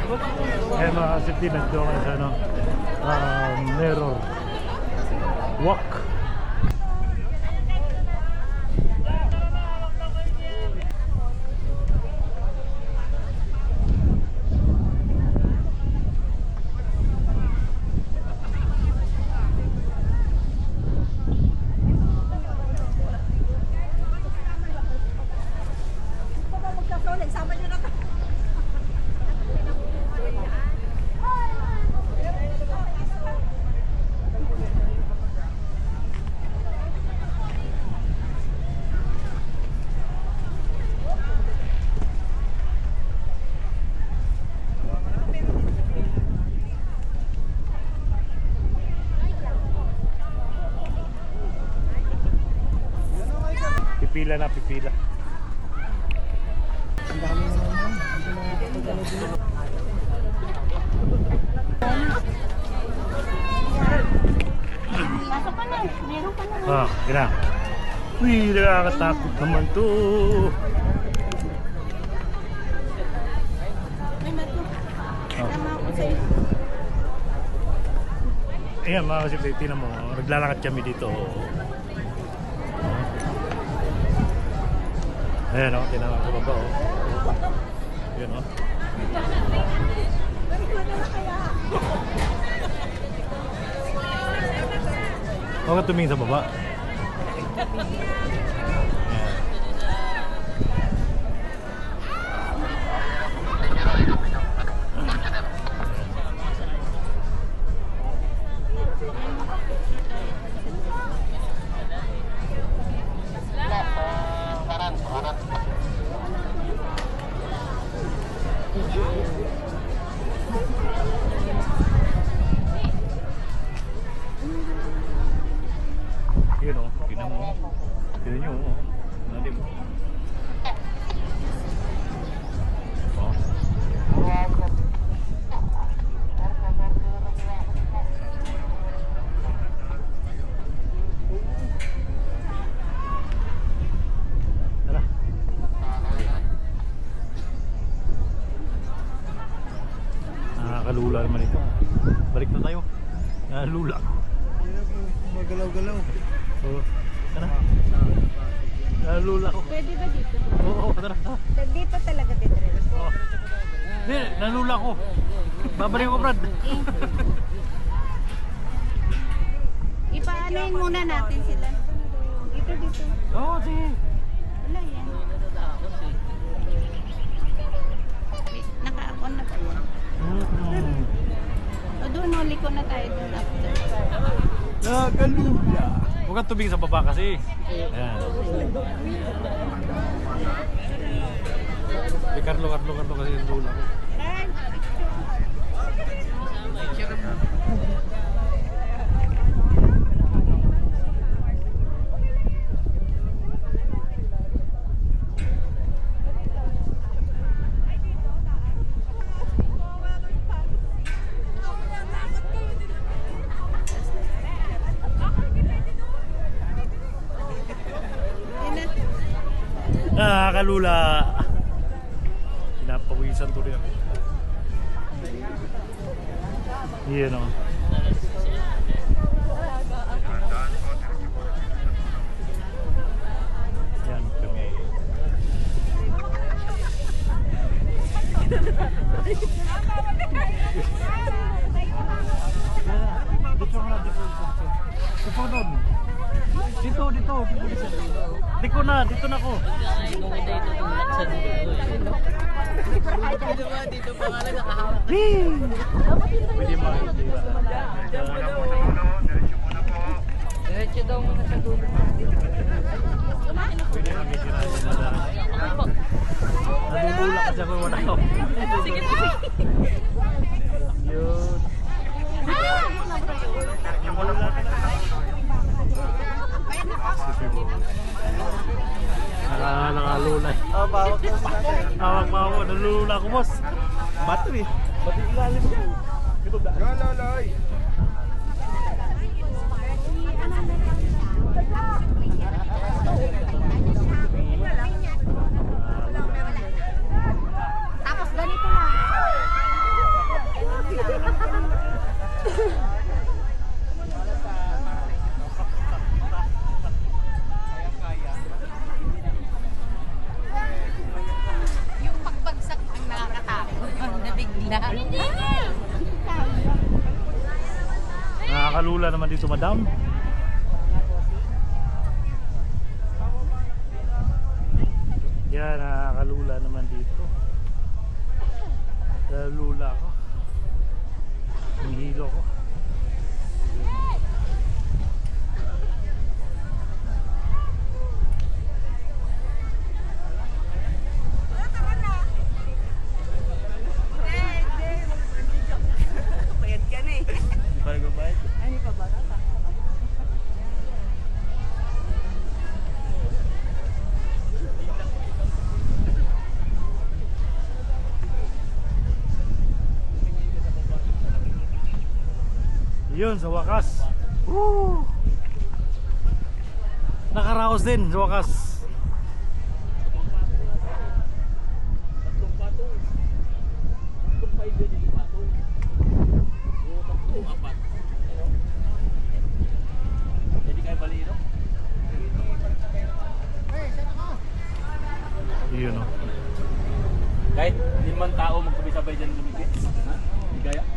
Kaya mga kasipti, nandito kayo sa ano, Mirror Walk. Pipila na, pipila. Ang dami naman. Pasok ka na. Meron ka na. Ah, gina. Uy, nakakatakot naman to. May mato. Tama ako sa'yo. Ayan mga kasipti, tinan mo, naglalakad kami dito. Ayan o, tinawag ko baba o. Ayan o. Huwag ka tumingin sa baba. Yun o, tinan mo. Tinan nyo o. Nalim. O. Tara. Nakakalula naman ito. Balik na tayo. Nalula. Magalaw-galaw. Oo. Tara. Nalula ko. Pwede ba dito? Oo, tara. Dito talaga dito. Oo. Hindi, nalula ko. Babalik ko, Brad. Ipaanoin muna natin sila. Dito. Oo, sige. Wala yan. Naka-on na ba yan? O doon, huli ko na tayo doon after. Nakalula. Huwag kang tubig sa baba kasi. Ayan. Carlo kasi yung lula ko. Nakakalula. Pinapawisan tuloy ako. Yan o. Yan kami. Dito na ako. Dito pangalan nakahawak. Pwede mo. Diretso daw muna sa dulo. Pwede mag-itirahin na lang. Nadudula kasi ako wala ko. Sige po. Yun. Nakalulay. Oh, bawak na sa natin. Hawak-hawak. Nalulula ako, boss. Bato eh. Bato ilalim yan. Ito da. Go, Loloy. Tapos ganito lang. na. Nakakalula naman dito, madam. Yan, nakakalula naman dito. Nalula ko. Ang hilo ko. Yun, sa wakas. Woo! Nakaraos din sa wakas. Yun, oh. Kahit 5 tao magkabisabay dyan lumipit. Ha? Di gaya.